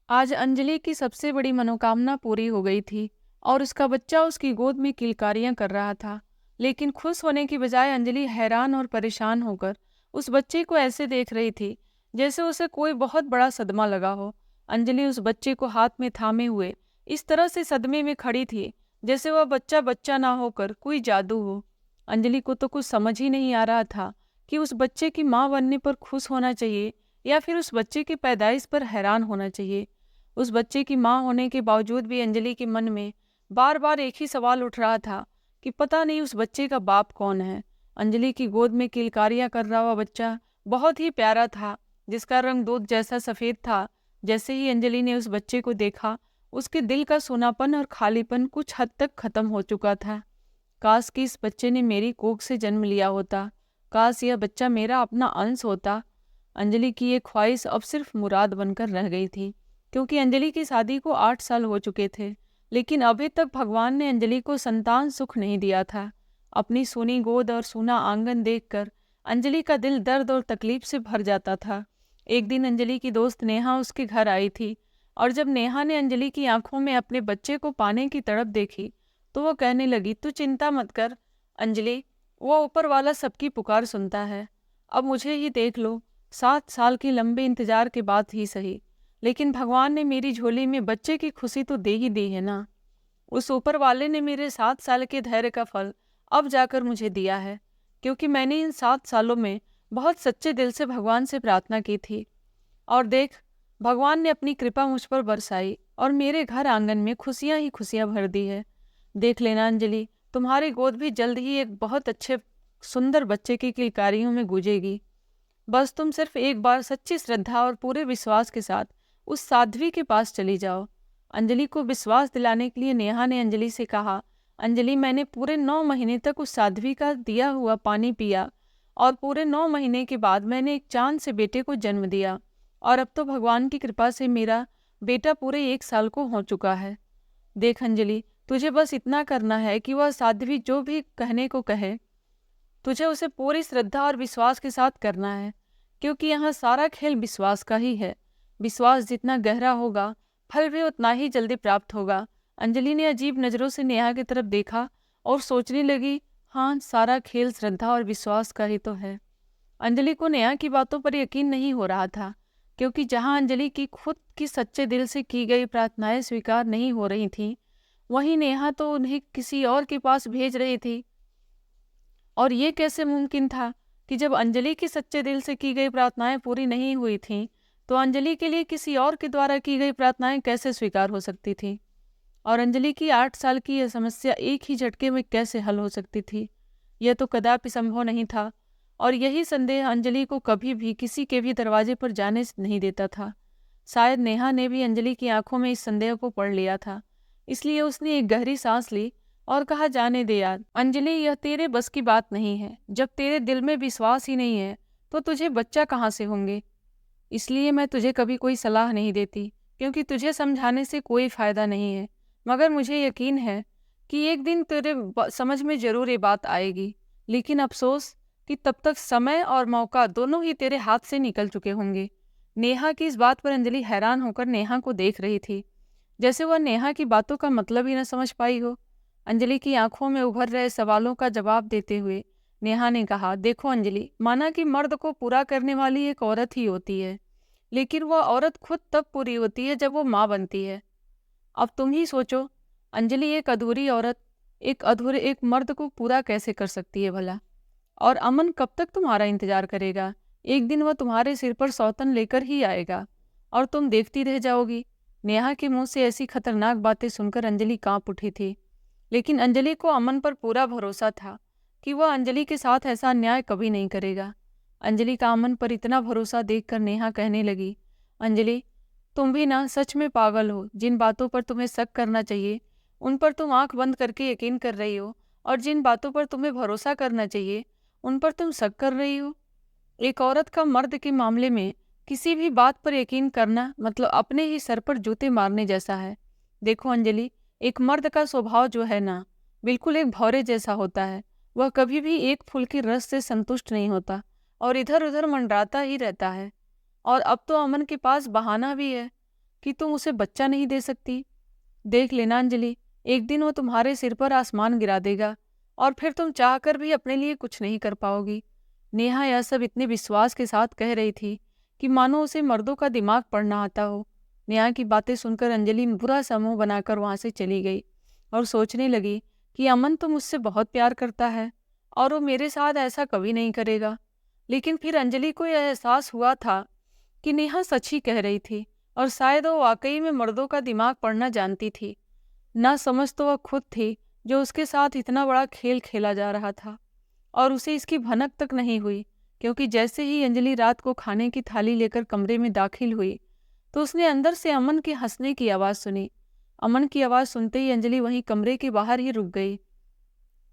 आज अंजलि की सबसे बड़ी मनोकामना पूरी हो गई थी और उसका बच्चा उसकी गोद में किलकारियां कर रहा था। लेकिन खुश होने की बजाय अंजलि हैरान और परेशान होकर उस बच्चे को ऐसे देख रही थी जैसे उसे कोई बहुत बड़ा सदमा लगा हो। अंजलि उस बच्चे को हाथ में थामे हुए इस तरह से सदमे में खड़ी थी जैसे वह बच्चा बच्चा ना होकर कोई जादू हो। अंजलि को तो कुछ समझ ही नहीं आ रहा था कि उस बच्चे की माँ बनने पर खुश होना चाहिए या फिर उस बच्चे की पैदाइश पर हैरान होना चाहिए। उस बच्चे की माँ होने के बावजूद भी अंजलि के मन में बार बार एक ही सवाल उठ रहा था कि पता नहीं उस बच्चे का बाप कौन है। अंजलि की गोद में किलकारियां कर रहा हुआ बच्चा बहुत ही प्यारा था, जिसका रंग दूध जैसा सफेद था। जैसे ही अंजलि ने उस बच्चे को देखा, उसके दिल का सूनापन और खालीपन कुछ हद तक खत्म हो चुका था। काश कि इस बच्चे ने मेरी कोख से जन्म लिया होता, काश यह बच्चा मेरा अपना अंश होता। अंजलि की ये ख्वाहिश अब सिर्फ मुराद बनकर रह गई थी, क्योंकि अंजलि की शादी को 8 साल हो चुके थे, लेकिन अभी तक भगवान ने अंजलि को संतान सुख नहीं दिया था। अपनी सूनी गोद और सूना आंगन देखकर अंजलि का दिल दर्द और तकलीफ से भर जाता था। एक दिन अंजलि की दोस्त नेहा उसके घर आई थी, और जब नेहा ने अंजलि की आंखों में अपने बच्चे को पाने की तड़प देखी, तो वो कहने लगी, तू चिंता मत कर अंजलि, वो ऊपर वाला सबकी पुकार सुनता है। अब मुझे ही देख लो, 7 साल के लंबे इंतजार के बाद ही सही, लेकिन भगवान ने मेरी झोली में बच्चे की खुशी तो दे ही दी है ना। उस ऊपर वाले ने मेरे 7 साल के धैर्य का फल अब जाकर मुझे दिया है, क्योंकि मैंने इन 7 सालों में बहुत सच्चे दिल से भगवान से प्रार्थना की थी। और देख, भगवान ने अपनी कृपा मुझ पर बरसाई और मेरे घर आंगन में खुशियां ही खुशियां भर दी है। देख लेना अंजलि, तुम्हारी गोद भी जल्द ही एक बहुत अच्छे सुंदर बच्चे की किलकारियों में गूंजेगी। बस तुम सिर्फ एक बार सच्ची श्रद्धा और पूरे विश्वास के साथ उस साध्वी के पास चली जाओ। अंजलि को विश्वास दिलाने के लिए नेहा ने अंजलि से कहा, अंजलि, मैंने पूरे 9 महीने तक उस साध्वी का दिया हुआ पानी पिया, और पूरे 9 महीने के बाद मैंने एक चांद से बेटे को जन्म दिया, और अब तो भगवान की कृपा से मेरा बेटा पूरे 1 साल को हो चुका है। देख अंजलि, तुझे बस इतना करना है कि वह साध्वी जो भी कहने को कहे, तुझे उसे पूरी श्रद्धा और विश्वास के साथ करना है, क्योंकि यहाँ सारा खेल विश्वास का ही है। विश्वास जितना गहरा होगा, फल भी उतना ही जल्दी प्राप्त होगा। अंजलि ने अजीब नज़रों से नेहा की तरफ देखा और सोचने लगी, हाँ, सारा खेल श्रद्धा और विश्वास का ही तो है। अंजलि को नेहा की बातों पर यकीन नहीं हो रहा था, क्योंकि जहाँ अंजलि की खुद की सच्चे दिल से की गई प्रार्थनाएं स्वीकार नहीं हो रही थीं, वहीं नेहा तो उन्हें किसी और के पास भेज रही थी। और ये कैसे मुमकिन था कि जब अंजलि की सच्चे दिल से की गई प्रार्थनाएं पूरी नहीं हुई थीं, तो अंजलि के लिए किसी और के द्वारा की गई प्रार्थनाएं कैसे स्वीकार हो सकती थी? और अंजलि की 8 साल की यह समस्या एक ही झटके में कैसे हल हो सकती थी? यह तो कदापि संभव नहीं था, और यही संदेह अंजलि को कभी भी किसी के भी दरवाजे पर जाने से नहीं देता था। शायद नेहा ने भी अंजलि की आंखों में इस संदेह को पढ़ लिया था, इसलिए उसने एक गहरी सांस ली और कहा, जाने दे यार अंजलि, यह तेरे बस की बात नहीं है। जब तेरे दिल में विश्वास ही नहीं है, तो तुझे बच्चा कहाँ से होंगे? इसलिए मैं तुझे कभी कोई सलाह नहीं देती, क्योंकि तुझे समझाने से कोई फायदा नहीं है। मगर मुझे यकीन है कि एक दिन तेरे समझ में जरूर ये बात आएगी, लेकिन अफसोस कि तब तक समय और मौका दोनों ही तेरे हाथ से निकल चुके होंगे। नेहा की इस बात पर अंजलि हैरान होकर नेहा को देख रही थी, जैसे वह नेहा की बातों का मतलब ही न समझ पाई हो। अंजलि की आंखों में उभर रहे सवालों का जवाब देते हुए नेहा ने कहा, देखो अंजलि, माना कि मर्द को पूरा करने वाली एक औरत ही होती है, लेकिन वह औरत खुद तब पूरी होती है जब वो माँ बनती है। अब तुम ही सोचो अंजलि, एक अधूरी औरत एक अधूरे एक मर्द को पूरा कैसे कर सकती है भला? और अमन कब तक तुम्हारा इंतजार करेगा? एक दिन वह तुम्हारे सिर पर सौतन लेकर ही आएगा, और तुम देखती रह जाओगी। नेहा के मुंह से ऐसी खतरनाक बातें सुनकर अंजलि कांप उठी थी, लेकिन अंजलि को अमन पर पूरा भरोसा था कि वह अंजलि के साथ ऐसा अन्याय कभी नहीं करेगा। अंजलि का अमन पर इतना भरोसा देखकर नेहा कहने लगी, अंजलि, तुम भी ना सच में पागल हो। जिन बातों पर तुम्हें शक करना चाहिए उन पर तुम आंख बंद करके यकीन कर रही हो, और जिन बातों पर तुम्हें भरोसा करना चाहिए उन पर तुम शक कर रही हो। एक औरत का मर्द के मामले में किसी भी बात पर यकीन करना मतलब अपने ही सर पर जूते मारने जैसा है। देखो अंजलि, एक मर्द का स्वभाव जो है ना, बिल्कुल एक भौरे जैसा होता है। वह कभी भी एक फूल की रस से संतुष्ट नहीं होता और इधर उधर मंडराता ही रहता है। और अब तो अमन के पास बहाना भी है। कि तुम उसे बच्चा नहीं दे सकती? देख लेना अंजलि, एक दिन वो तुम्हारे सिर पर आसमान गिरा देगा और फिर तुम चाहकर भी अपने लिए कुछ नहीं कर पाओगी। नेहा यह सब इतने विश्वास के साथ कह रही थी कि मानो उसे मर्दों का दिमाग पढ़ना आता हो। नेहा की बातें सुनकर अंजलि बुरा सा मुंह बनाकर वहां से चली गई और सोचने लगी कि अमन तो मुझसे बहुत प्यार करता है और वो मेरे साथ ऐसा कभी नहीं करेगा। लेकिन फिर अंजलि को यह एहसास हुआ था कि नेहा सच ही कह रही थी और शायद वो वाकई में मर्दों का दिमाग पढ़ना जानती थी। ना समझ तो वह खुद थी जो उसके साथ इतना बड़ा खेल खेला जा रहा था और उसे इसकी भनक तक नहीं हुई, क्योंकि जैसे ही अंजलि रात को खाने की थाली लेकर कमरे में दाखिल हुई तो उसने अंदर से अमन के हंसने की आवाज़ सुनी। अमन की आवाज़ सुनते ही अंजलि वहीं कमरे के बाहर ही रुक गई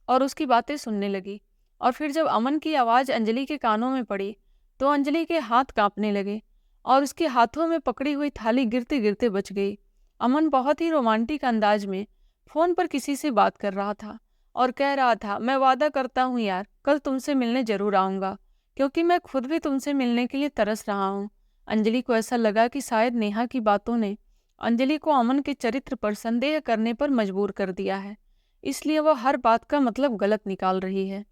और उसकी बातें सुनने लगी। और फिर जब अमन की आवाज़ अंजलि के कानों में पड़ी तो अंजलि के हाथ कांपने लगे और उसके हाथों में पकड़ी हुई थाली गिरते गिरते बच गई। अमन बहुत ही रोमांटिक अंदाज में फ़ोन पर किसी से बात कर रहा था और कह रहा था, मैं वादा करता हूँ यार, कल तुमसे मिलने जरूर आऊँगा, क्योंकि मैं खुद भी तुमसे मिलने के लिए तरस रहा हूँ। अंजलि को ऐसा लगा कि शायद नेहा की बातों ने अंजलि को अमन के चरित्र पर संदेह करने पर मजबूर कर दिया है, इसलिए वह हर बात का मतलब गलत निकाल रही है।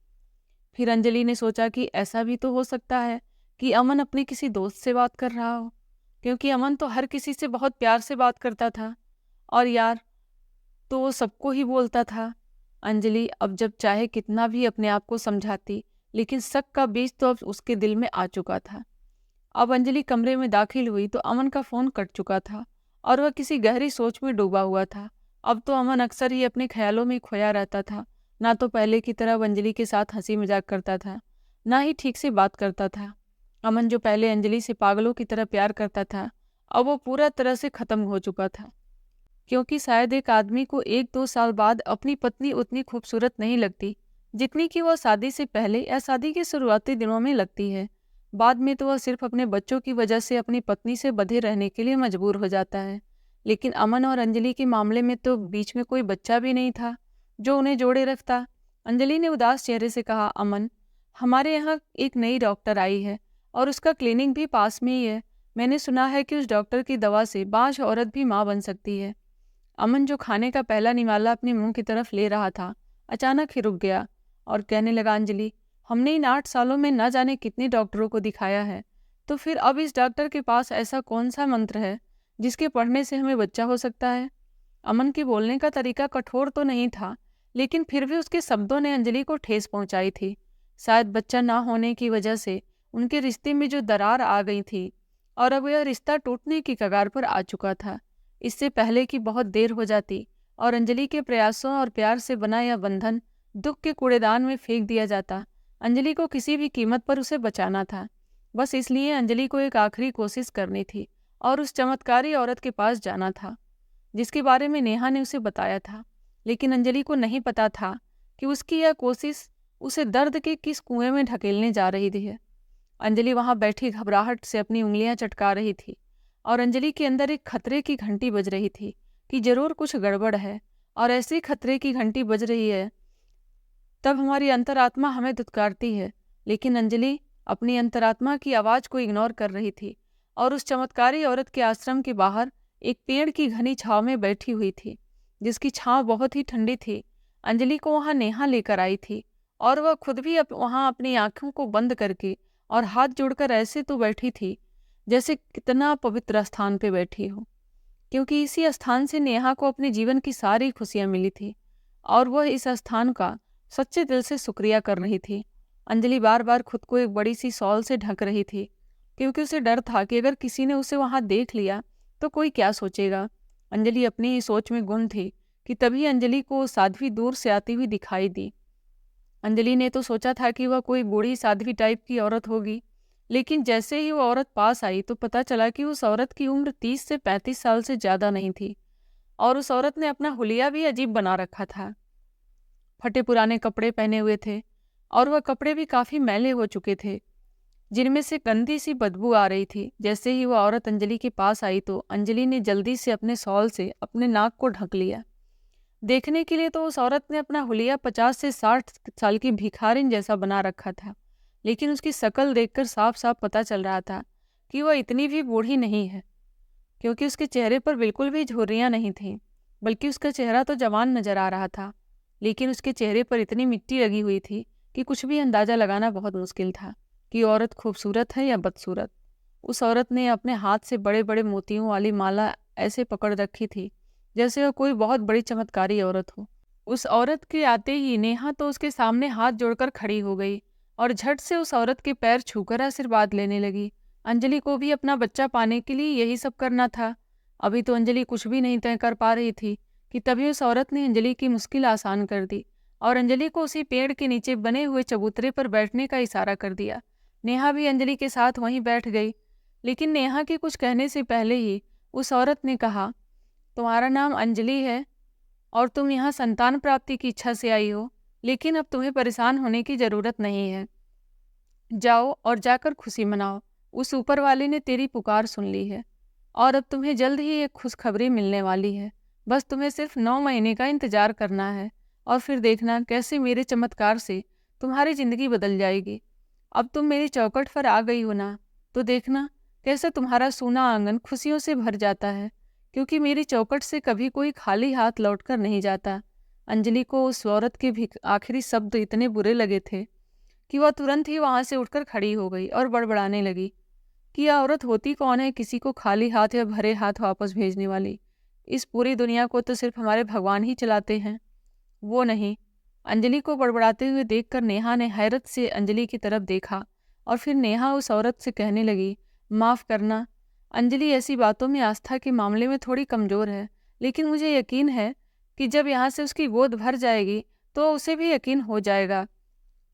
फिर अंजलि ने सोचा कि ऐसा भी तो हो सकता है कि अमन अपने किसी दोस्त से बात कर रहा हो, क्योंकि अमन तो हर किसी से बहुत प्यार से बात करता था और यार तो वो सबको ही बोलता था। अंजलि अब जब चाहे कितना भी अपने आप को समझाती, लेकिन शक का बीज तो अब उसके दिल में आ चुका था। अब अंजलि कमरे में दाखिल हुई तो अमन का फोन कट चुका था और वह किसी गहरी सोच में डूबा हुआ था। अब तो अमन अक्सर ही अपने ख्यालों में खोया रहता था। ना तो पहले की तरह अंजलि के साथ हंसी मजाक करता था, ना ही ठीक से बात करता था। अमन जो पहले अंजलि से पागलों की तरह प्यार करता था, अब वो पूरा तरह से खत्म हो चुका था। क्योंकि शायद एक आदमी को 1-2 साल बाद अपनी पत्नी उतनी खूबसूरत नहीं लगती जितनी कि वह शादी से पहले या शादी के शुरुआती दिनों में लगती है। बाद में तो वह सिर्फ अपने बच्चों की वजह से अपनी पत्नी से बंधे रहने के लिए मजबूर हो जाता है। लेकिन अमन और अंजलि के मामले में तो बीच में कोई बच्चा भी नहीं था जो उन्हें जोड़े रखता। अंजलि ने उदास चेहरे से कहा, अमन, हमारे यहाँ एक नई डॉक्टर आई है और उसका क्लिनिक भी पास में ही है। मैंने सुना है कि उस डॉक्टर की दवा से बांझ औरत भी माँ बन सकती है। अमन जो खाने का पहला निवाला अपने मुंह की तरफ ले रहा था, अचानक ही रुक गया और कहने लगा, अंजलि, हमने इन 8 सालों में न जाने कितने डॉक्टरों को दिखाया है, तो फिर अब इस डॉक्टर के पास ऐसा कौन सा मंत्र है जिसके पढ़ने से हमें बच्चा हो सकता है? अमन के बोलने का तरीका कठोर तो नहीं था, लेकिन फिर भी उसके शब्दों ने अंजलि को ठेस पहुंचाई थी। शायद बच्चा ना होने की वजह से उनके रिश्ते में जो दरार आ गई थी और अब यह रिश्ता टूटने की कगार पर आ चुका था। इससे पहले कि बहुत देर हो जाती और अंजलि के प्रयासों और प्यार से बना यह बंधन दुख के कूड़ेदान में फेंक दिया जाता। अंजलि को किसी भी कीमत पर उसे बचाना था। बस इसलिए अंजलि को एक आखिरी कोशिश करनी थी और उस चमत्कारी औरत के पास जाना था जिसके बारे में नेहा ने उसे बताया था। लेकिन अंजलि को नहीं पता था कि उसकी यह कोशिश उसे दर्द के किस कुएं में ढकेलने जा रही थी। अंजलि वहां बैठी घबराहट से अपनी उंगलियां चटका रही थी और अंजलि के अंदर एक खतरे की घंटी बज रही थी कि जरूर कुछ गड़बड़ है। और ऐसी खतरे की घंटी बज रही है तब हमारी अंतरात्मा हमें धुतकारती है। लेकिन अंजलि अपनी अंतरात्मा की आवाज़ को इग्नोर कर रही थी और उस चमत्कारी औरत के आश्रम के बाहर एक पेड़ की घनी छांव में बैठी हुई थी, जिसकी छांव बहुत ही ठंडी थी। अंजलि को वहां नेहा लेकर आई थी और वह खुद भी वहां अपनी आंखों को बंद करके और हाथ जोड़कर ऐसे तो बैठी थी जैसे कितना पवित्र स्थान पे बैठी हो, क्योंकि इसी स्थान से नेहा को अपने जीवन की सारी खुशियां मिली थी और वह इस स्थान का सच्चे दिल से शुक्रिया कर रही थी। अंजलि बार बार खुद को एक बड़ी सी शॉल से ढक रही थी, क्योंकि उसे डर था कि अगर किसी ने उसे वहां देख लिया तो कोई क्या सोचेगा। अंजलि अपनी ही सोच में गुम थी कि तभी अंजलि को साध्वी दूर से आती हुई दिखाई दी। अंजलि ने तो सोचा था कि वह कोई बूढ़ी साध्वी टाइप की औरत होगी, लेकिन जैसे ही वो औरत पास आई तो पता चला कि उस औरत की उम्र 30 से 35 साल से ज्यादा नहीं थी और उस औरत ने अपना हुलिया भी अजीब बना रखा था। फटे पुराने कपड़े पहने हुए थे और वह कपड़े भी काफी मैले हो चुके थे, जिनमें से गंदी सी बदबू आ रही थी। जैसे ही वह औरत अंजलि के पास आई तो अंजलि ने जल्दी से अपने शॉल से अपने नाक को ढक लिया। देखने के लिए तो उस औरत ने अपना हुलिया 50 से 60 साल की भिखारिन जैसा बना रखा था, लेकिन उसकी शक्ल देखकर साफ साफ पता चल रहा था कि वह इतनी भी बूढ़ी नहीं है, क्योंकि उसके चेहरे पर बिल्कुल भी झुर्रियाँ नहीं थीं, बल्कि उसका चेहरा तो जवान नजर आ रहा था। लेकिन उसके चेहरे पर इतनी मिट्टी लगी हुई थी कि कुछ भी अंदाजा लगाना बहुत मुश्किल था कि औरत खूबसूरत है या बदसूरत। उस औरत ने अपने हाथ से बड़े बड़े मोतियों वाली माला ऐसे पकड़ रखी थी जैसे वह कोई बहुत बड़ी चमत्कारी औरत हो। उस औरत के आते ही नेहा तो उसके सामने हाथ जोड़कर खड़ी हो गई और झट से उस औरत के पैर छूकर आशीर्वाद लेने लगी। अंजलि को भी अपना बच्चा पाने के लिए यही सब करना था। अभी तो अंजलि कुछ भी नहीं तय कर पा रही थी कि तभी उस औरत ने अंजलि की मुश्किल आसान कर दी और अंजलि को उसी पेड़ के नीचे बने हुए चबूतरे पर बैठने का इशारा कर दिया। नेहा भी अंजलि के साथ वहीं बैठ गई। लेकिन नेहा के कुछ कहने से पहले ही उस औरत ने कहा, तुम्हारा नाम अंजलि है और तुम यहाँ संतान प्राप्ति की इच्छा से आई हो, लेकिन अब तुम्हें परेशान होने की जरूरत नहीं है। जाओ और जाकर खुशी मनाओ। उस ऊपर वाले ने तेरी पुकार सुन ली है और अब तुम्हें जल्द ही एक खुशखबरी मिलने वाली है। बस तुम्हें सिर्फ 9 महीने का इंतजार करना है और फिर देखना कैसे मेरे चमत्कार से तुम्हारी जिंदगी बदल जाएगी। अब तुम मेरी चौखट पर आ गई हो ना, तो देखना कैसे तुम्हारा सूना आंगन खुशियों से भर जाता है, क्योंकि मेरी चौखट से कभी कोई खाली हाथ लौटकर नहीं जाता। अंजलि को उस औरत के भी आखिरी शब्द इतने बुरे लगे थे कि वह तुरंत ही वहां से उठकर खड़ी हो गई और बड़बड़ाने लगी कि यह औरत होती कौन है किसी को खाली हाथ या भरे हाथ वापस भेजने वाली। इस पूरी दुनिया को तो सिर्फ हमारे भगवान ही चलाते हैं, वो नहीं। अंजलि को बड़बड़ाते हुए देखकर नेहा ने हैरत से अंजलि की तरफ देखा और फिर नेहा उस औरत से कहने लगी, माफ़ करना, अंजलि ऐसी बातों में आस्था के मामले में थोड़ी कमज़ोर है, लेकिन मुझे यकीन है कि जब यहाँ से उसकी गोद भर जाएगी तो उसे भी यकीन हो जाएगा।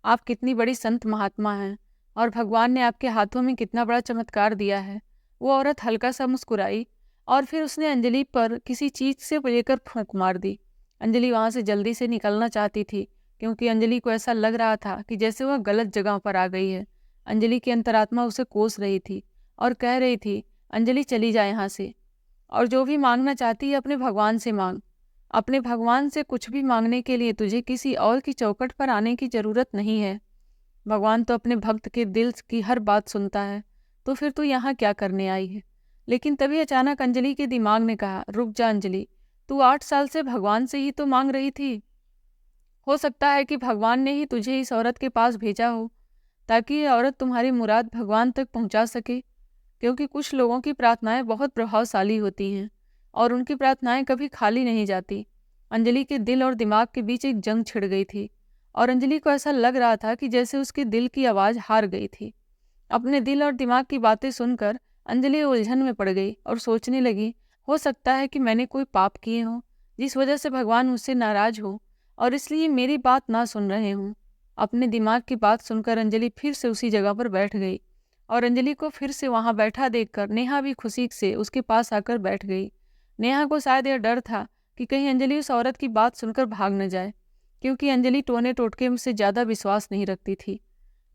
आप कितनी बड़ी संत महात्मा हैं और भगवान ने आपके हाथों में कितना बड़ा चमत्कार दिया है। वो औरत हल्का सा मुस्कुराई और फिर उसने अंजलि पर किसी चीज़ से लेकर फूंक मार दी। अंजलि वहाँ से जल्दी से निकलना चाहती थी क्योंकि अंजलि को ऐसा लग रहा था कि जैसे वह गलत जगह पर आ गई है। अंजलि की अंतरात्मा उसे कोस रही थी और कह रही थी, अंजलि चली जा यहाँ से और जो भी मांगना चाहती है अपने भगवान से मांग। अपने भगवान से कुछ भी मांगने के लिए तुझे किसी और की चौखट पर आने की जरूरत नहीं है। भगवान तो अपने भक्त के दिल की हर बात सुनता है, तो फिर तू यहाँ क्या करने आई है। लेकिन तभी अचानक अंजलि के दिमाग ने कहा, रुक जा अंजलि, तू 8 साल से भगवान से ही तो मांग रही थी। हो सकता है कि भगवान ने ही तुझे इस औरत के पास भेजा हो ताकि ये औरत तुम्हारी मुराद भगवान तक पहुंचा सके, क्योंकि कुछ लोगों की प्रार्थनाएं बहुत प्रभावशाली होती हैं और उनकी प्रार्थनाएं कभी खाली नहीं जाती। अंजलि के दिल और दिमाग के बीच एक जंग छिड़ गई थी और अंजलि को ऐसा लग रहा था कि जैसे उसके दिल की आवाज़ हार गई थी। अपने दिल और दिमाग की बातें सुनकर अंजलि उलझन में पड़ गई और सोचने लगी, हो सकता है कि मैंने कोई पाप किए हों जिस वजह से भगवान मुझसे नाराज हो और इसलिए मेरी बात ना सुन रहे हों। अपने दिमाग की बात सुनकर अंजलि फिर से उसी जगह पर बैठ गई और अंजलि को फिर से वहां बैठा देखकर नेहा भी खुशी से उसके पास आकर बैठ गई। नेहा को शायद यह डर था कि कहीं अंजलि उस औरत की बात सुनकर भाग न जाए, क्योंकि अंजलि टोने टोटके से ज़्यादा विश्वास नहीं रखती थी।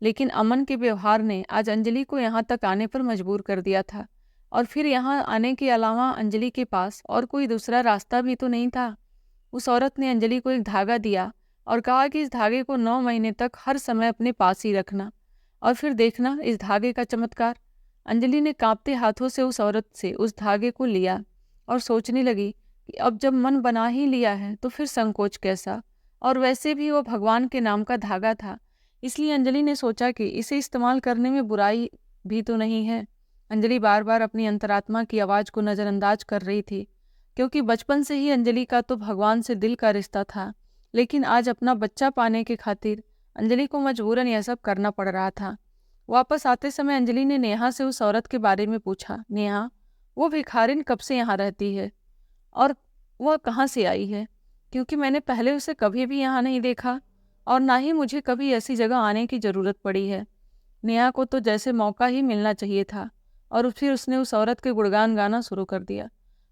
लेकिन अमन के व्यवहार ने आज अंजलि को यहाँ तक आने पर मजबूर कर दिया था और फिर यहाँ आने के अलावा अंजलि के पास और कोई दूसरा रास्ता भी तो नहीं था। उस औरत ने अंजलि को एक धागा दिया और कहा कि इस धागे को 9 महीने तक हर समय अपने पास ही रखना और फिर देखना इस धागे का चमत्कार। अंजलि ने कांपते हाथों से उस औरत से उस धागे को लिया और सोचने लगी कि अब जब मन बना ही लिया है तो फिर संकोच कैसा। और वैसे भी वो भगवान के नाम का धागा था, इसलिए अंजलि ने सोचा कि इसे इस्तेमाल करने में बुराई भी तो नहीं है। अंजलि बार बार अपनी अंतरात्मा की आवाज़ को नज़रअंदाज कर रही थी, क्योंकि बचपन से ही अंजलि का तो भगवान से दिल का रिश्ता था, लेकिन आज अपना बच्चा पाने के खातिर अंजलि को मजबूरन यह सब करना पड़ रहा था। वापस आते समय अंजलि ने नेहा से उस औरत के बारे में पूछा, नेहा, वो भिखारिन कब से यहाँ रहती है और वह कहाँ से आई है, क्योंकि मैंने पहले उसे कभी भी यहाँ नहीं देखा और ना ही मुझे कभी ऐसी जगह आने की ज़रूरत पड़ी है। नेहा को तो जैसे मौका ही मिलना चाहिए था और फिर उसने उस औरत के गुणगान गाना शुरू कर दिया।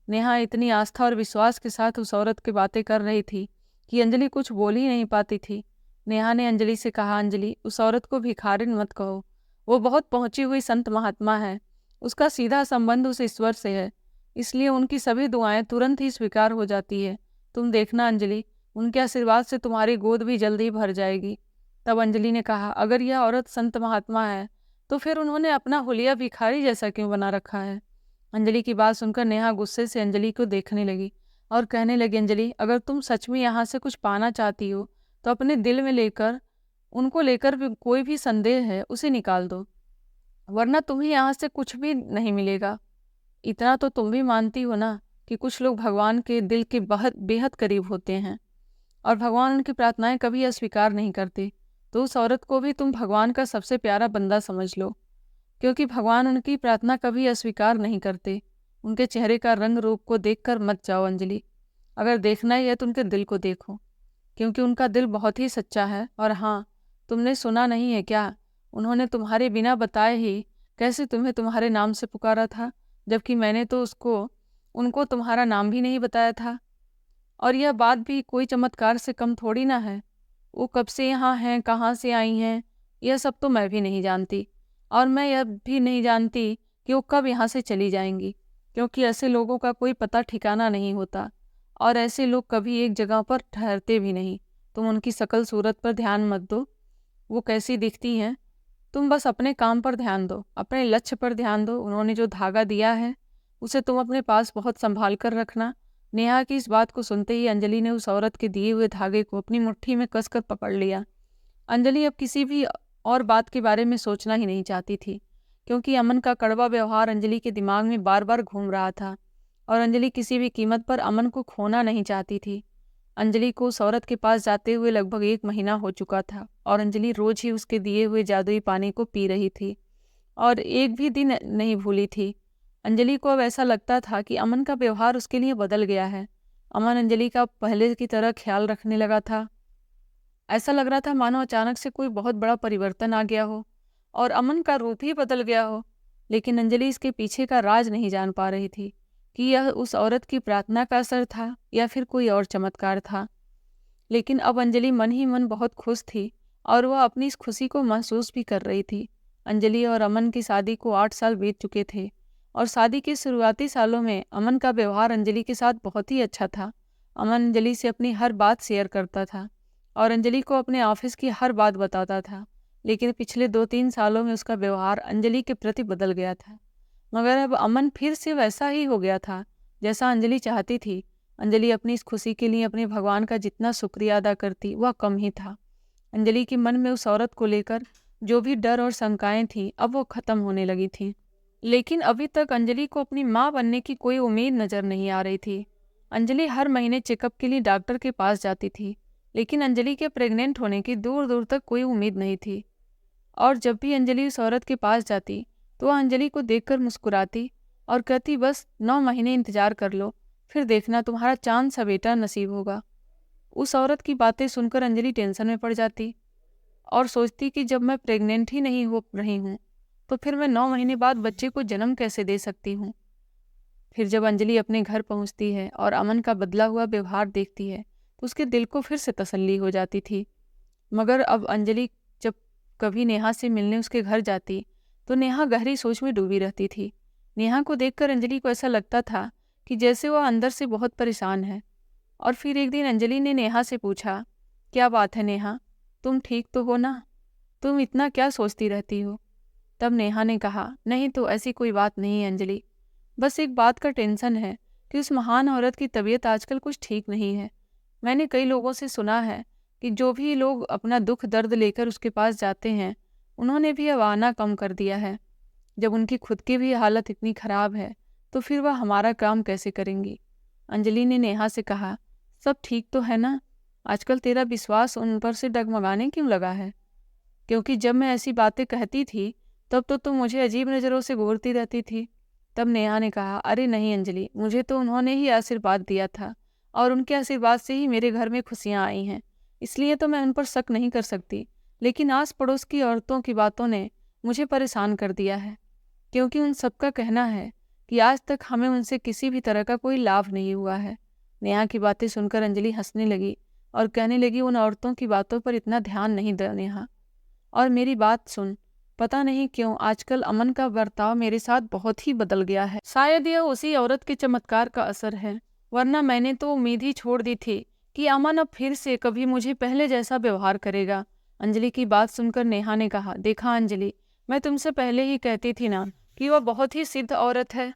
नेहा इतनी आस्था और विश्वास के साथ उस औरत की बातें कर रही थी कि अंजलि कुछ बोल ही नहीं पाती थी। नेहा ने अंजलि से कहा, अंजलि, उस औरत को भिखारिन मत कहो, वो बहुत पहुंची हुई संत महात्मा है, उसका सीधा संबंध उस ईश्वर से है, इसलिए उनकी सभी दुआएं तुरंत ही स्वीकार हो जाती है। तुम देखना अंजलि, उनके आशीर्वाद से तुम्हारी गोद भी जल्द ही भर जाएगी। तब अंजलि ने कहा, अगर यह औरत संत महात्मा है तो फिर उन्होंने अपना हुलिया भिखारी जैसा क्यों बना रखा है। अंजलि की बात सुनकर नेहा गुस्से से अंजलि को देखने लगी और कहने लगी, अंजलि, अगर तुम सच में यहाँ से कुछ पाना चाहती हो तो अपने दिल में लेकर उनको लेकर भी कोई भी संदेह है उसे निकाल दो, वरना तुम्हें यहाँ से कुछ भी नहीं मिलेगा। इतना तो तुम भी मानती हो ना कि कुछ लोग भगवान के दिल के बहुत बेहद करीब होते हैं और भगवान उनकी प्रार्थनाएं कभी अस्वीकार नहीं करते। तो उस औरत को भी तुम भगवान का सबसे प्यारा बंदा समझ लो, क्योंकि भगवान उनकी प्रार्थना कभी अस्वीकार नहीं करते। उनके चेहरे का रंग रूप को देखकर मत जाओ अंजलि, अगर देखना ही है तो उनके दिल को देखो, क्योंकि उनका दिल बहुत ही सच्चा है। और हाँ, तुमने सुना नहीं है क्या, उन्होंने तुम्हारे बिना बताए ही कैसे तुम्हें तुम्हारे नाम से पुकारा था, जबकि मैंने तो उनको तुम्हारा नाम भी नहीं बताया था। और यह बात भी कोई चमत्कार से कम थोड़ी ना है। वो कब से यहाँ हैं, कहाँ से आई हैं, यह सब तो मैं भी नहीं जानती, और मैं यह भी नहीं जानती कि वो कब यहाँ से चली जाएंगी, क्योंकि ऐसे लोगों का कोई पता ठिकाना नहीं होता और ऐसे लोग कभी एक जगह पर ठहरते भी नहीं। तुम उनकी शकल सूरत पर ध्यान मत दो, वो कैसी दिखती हैं, तुम बस अपने काम पर ध्यान दो, अपने लक्ष्य पर ध्यान दो। उन्होंने जो धागा दिया है उसे तुम अपने पास बहुत संभाल कर रखना। नेहा की इस बात को सुनते ही अंजलि ने उस औरत के दिए हुए धागे को अपनी मुट्ठी में कसकर पकड़ लिया। अंजलि अब किसी भी और बात के बारे में सोचना ही नहीं चाहती थी, क्योंकि अमन का कड़वा व्यवहार अंजलि के दिमाग में बार बार घूम रहा था और अंजलि किसी भी कीमत पर अमन को खोना नहीं चाहती थी। अंजलि को उस औरत के पास जाते हुए लगभग 1 महीना हो चुका था और अंजलि रोज ही उसके दिए हुए जादुई पानी को पी रही थी और एक भी दिन नहीं भूली थी। अंजलि को अब ऐसा लगता था कि अमन का व्यवहार उसके लिए बदल गया है। अमन अंजलि का पहले की तरह ख्याल रखने लगा था। ऐसा लग रहा था मानो अचानक से कोई बहुत बड़ा परिवर्तन आ गया हो और अमन का रूप ही बदल गया हो। लेकिन अंजलि इसके पीछे का राज नहीं जान पा रही थी कि यह उस औरत की प्रार्थना का असर था या फिर कोई और चमत्कार था। लेकिन अब अंजलि मन ही मन बहुत खुश थी और वह अपनी इस खुशी को महसूस भी कर रही थी। अंजलि और अमन की शादी को 8 साल बीत चुके थे और शादी के शुरुआती सालों में अमन का व्यवहार अंजलि के साथ बहुत ही अच्छा था। अमन अंजलि से अपनी हर बात शेयर करता था और अंजलि को अपने ऑफिस की हर बात बताता था। लेकिन पिछले 2-3 सालों में उसका व्यवहार अंजलि के प्रति बदल गया था। मगर अब अमन फिर से वैसा ही हो गया था जैसा अंजलि चाहती थी। अंजलि अपनी इस खुशी के लिए अपने भगवान का जितना शुक्रिया अदा करती वह कम ही था। अंजलि के मन में उस औरत को लेकर जो भी डर और शंकाएं थीं अब वो खत्म होने लगी थीं। लेकिन अभी तक अंजलि को अपनी माँ बनने की कोई उम्मीद नजर नहीं आ रही थी। अंजलि हर महीने चेकअप के लिए डॉक्टर के पास जाती थी, लेकिन अंजलि के प्रेग्नेंट होने की दूर दूर तक कोई उम्मीद नहीं थी। और जब भी अंजलि उस औरत के पास जाती तो वह अंजलि को देखकर मुस्कुराती और कहती, बस 9 महीने इंतजार कर लो, फिर देखना तुम्हारा चांद सा बेटा नसीब होगा। उस औरत की बातें सुनकर अंजलि टेंशन में पड़ जाती और सोचती कि जब मैं प्रेग्नेंट ही नहीं हो रही हूँ तो फिर मैं 9 महीने बाद बच्चे को जन्म कैसे दे सकती हूँ। फिर जब अंजलि अपने घर पहुँचती है और अमन का बदला हुआ व्यवहार देखती है तो उसके दिल को फिर से तसल्ली हो जाती थी। मगर अब अंजलि जब कभी नेहा से मिलने उसके घर जाती तो नेहा गहरी सोच में डूबी रहती थी। नेहा को देखकर अंजलि को ऐसा लगता था कि जैसे वह अंदर से बहुत परेशान है। और फिर एक दिन अंजलि ने नेहा से पूछा, क्या बात है नेहा, तुम ठीक तो हो ना, तुम इतना क्या सोचती रहती हो। तब नेहा ने कहा, नहीं तो ऐसी कोई बात नहीं है अंजलि, बस एक बात का टेंशन है कि उस महान औरत की तबीयत आजकल कुछ ठीक नहीं है। मैंने कई लोगों से सुना है कि जो भी लोग अपना दुख दर्द लेकर उसके पास जाते हैं उन्होंने भी अब आना कम कर दिया है। जब उनकी खुद की भी हालत इतनी खराब है तो फिर वह हमारा काम कैसे करेंगी। अंजलि ने नेहा से कहा, सब ठीक तो है ना, आजकल तेरा विश्वास उन पर से डगमगाने क्यों लगा है, क्योंकि जब मैं ऐसी बातें कहती थी तब तो तुम मुझे अजीब नज़रों से घूरती रहती थी। तब नेहा ने कहा, अरे नहीं अंजलि, मुझे तो उन्होंने ही आशीर्वाद दिया था और उनके आशीर्वाद से ही मेरे घर में खुशियाँ आई हैं, इसलिए तो मैं उन पर शक नहीं कर सकती। लेकिन आस पड़ोस की औरतों की बातों ने मुझे परेशान कर दिया है, क्योंकि उन सबका कहना है कि आज तक हमें उनसे किसी भी तरह का कोई लाभ नहीं हुआ है। नेहा की बातें सुनकर अंजलि हंसने लगी और कहने लगी, उन औरतों की बातों पर इतना ध्यान नहीं दे नेहा, और मेरी बात सुन, पता नहीं क्यों आजकल अमन का बर्ताव मेरे साथ बहुत ही बदल गया है। शायद यह उसी औरत के चमत्कार का असर है, वरना मैंने तो उम्मीद ही छोड़ दी थी कि अमन अब फिर से कभी मुझे पहले जैसा व्यवहार करेगा। अंजलि की बात सुनकर नेहा ने कहा, देखा अंजलि, मैं तुमसे पहले ही कहती थी ना कि वह बहुत ही सिद्ध औरत है।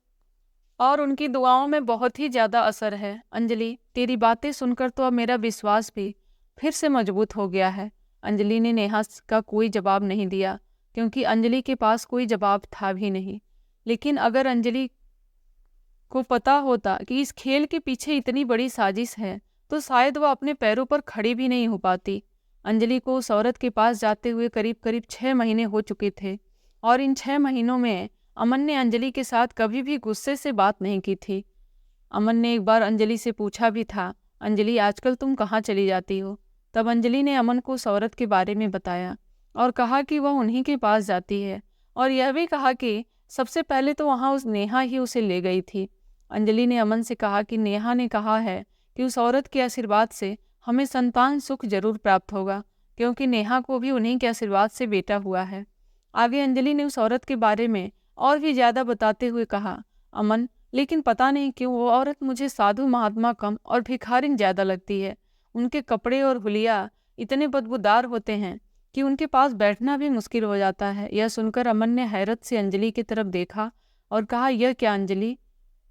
और उनकी दुआओं में बहुत ही ज़्यादा असर है। अंजलि, तेरी बातें सुनकर तो अब मेरा विश्वास भी फिर से मजबूत हो गया है। अंजलि ने नेहा का कोई जवाब नहीं दिया, क्योंकि अंजलि के पास कोई जवाब था भी नहीं। लेकिन अगर अंजलि को पता होता कि इस खेल के पीछे इतनी बड़ी साजिश है, तो शायद वह अपने पैरों पर खड़ी भी नहीं हो पाती। अंजलि को उस औरत के पास जाते हुए करीब करीब 6 महीने हो चुके थे, और इन 6 महीनों में अमन ने अंजलि के साथ कभी भी गुस्से से बात नहीं की थी। अमन ने एक बार अंजलि से पूछा भी था, अंजलि आजकल तुम कहाँ चली जाती हो? तब अंजलि ने अमन को उस औरत के बारे में बताया और कहा कि वह उन्हीं के पास जाती है, और यह भी कहा कि सबसे पहले तो वहाँ उस नेहा ही उसे ले गई थी। अंजलि ने अमन से कहा कि नेहा ने कहा है कि उस औरत के आशीर्वाद से हमें संतान सुख जरूर प्राप्त होगा, क्योंकि नेहा को भी उन्हीं के आशीर्वाद से बेटा हुआ है। आगे अंजलि ने उस औरत के बारे में और भी ज्यादा बताते हुए कहा, अमन, लेकिन पता नहीं क्यों वो औरत मुझे साधु महात्मा कम और भिखारिन ज्यादा लगती है। उनके कपड़े और हुलिया इतने बदबूदार होते हैं कि उनके पास बैठना भी मुश्किल हो जाता है। यह सुनकर अमन ने हैरत से अंजलि की तरफ देखा और कहा, यह क्या अंजलि,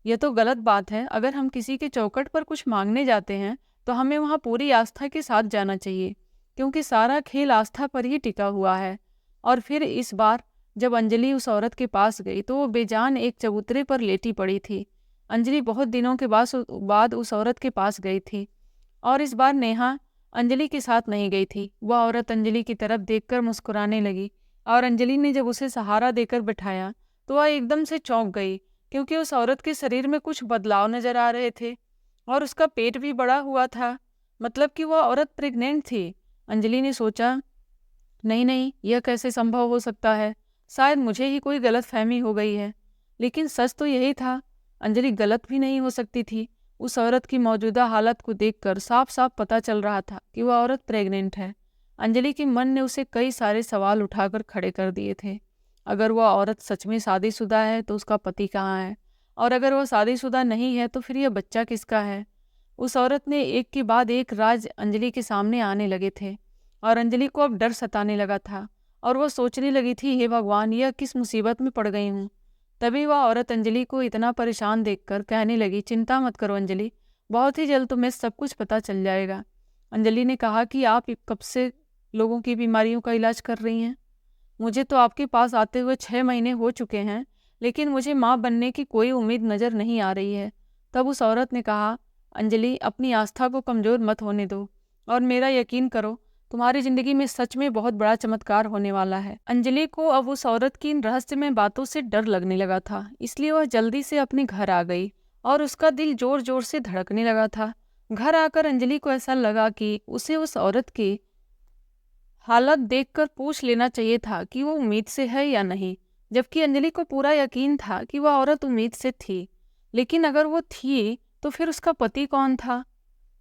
यह तो गलत बात है। अगर हम किसी के चौखट पर कुछ मांगने जाते हैं तो हमें वहाँ पूरी आस्था के साथ जाना चाहिए, क्योंकि सारा खेल आस्था पर ही टिका हुआ है। और फिर इस बार जब अंजलि उस औरत के पास गई तो वो बेजान एक चबूतरे पर लेटी पड़ी थी। अंजलि बहुत दिनों के बाद उस औरत के पास गई थी, और इस बार नेहा अंजलि के साथ नहीं गई थी। वह औरत अंजलि की तरफ देखकर मुस्कुराने लगी, और अंजलि ने जब उसे सहारा देकर बिठाया तो वह एकदम से चौंक गई, क्योंकि उस औरत के शरीर में कुछ बदलाव नजर आ रहे थे, और उसका पेट भी बड़ा हुआ था। मतलब कि वह औरत प्रेग्नेंट थी। अंजलि ने सोचा, नहीं नहीं, यह कैसे संभव हो सकता है? शायद मुझे ही कोई गलत फहमी हो गई है। लेकिन सच तो यही था, अंजलि गलत भी नहीं हो सकती थी। उस औरत की मौजूदा हालत को देखकर साफ साफ पता चल रहा था कि वह औरत प्रेग्नेंट है। अंजलि के मन ने उसे कई सारे सवाल उठाकर खड़े कर दिए थे। अगर वह औरत सच में शादीशुदा है तो उसका पति कहाँ है? और अगर वह शादीशुदा नहीं है तो फिर यह बच्चा किसका है? उस औरत ने एक के बाद एक राज अंजलि के सामने आने लगे थे, और अंजलि को अब डर सताने लगा था, और वह सोचने लगी थी, हे भगवान, यह किस मुसीबत में पड़ गई हूँ। तभी वह औरत अंजलि को इतना परेशान देखकर कहने लगी, चिंता मत करो अंजलि, बहुत ही जल्द तुम्हें सब कुछ पता चल जाएगा। अंजलि ने कहा कि आप कब से लोगों की बीमारियों का इलाज कर रही हैं? मुझे तो आपके पास आते हुए 6 महीने हो चुके हैं, लेकिन मुझे माँ बनने की कोई उम्मीद नजर नहीं आ रही है। तब उस औरत ने कहा, अंजलि, अपनी आस्था को कमजोर मत होने दो, और मेरा यकीन करो, तुम्हारी जिंदगी में सच में बहुत बड़ा चमत्कार होने वाला है। अंजलि को अब उस औरत की इन रहस्यमय बातों से डर लगने लगा था, इसलिए वह जल्दी से अपने घर आ गई, और उसका दिल जोर जोर से धड़कने लगा था। घर आकर अंजलि को ऐसा लगा कि उसे उस औरत की हालत देखकर पूछ लेना चाहिए था कि वो उम्मीद से है या नहीं, जबकि अंजलि को पूरा यकीन था कि वह औरत उम्मीद से थी। लेकिन अगर वो थी तो फिर उसका पति कौन था?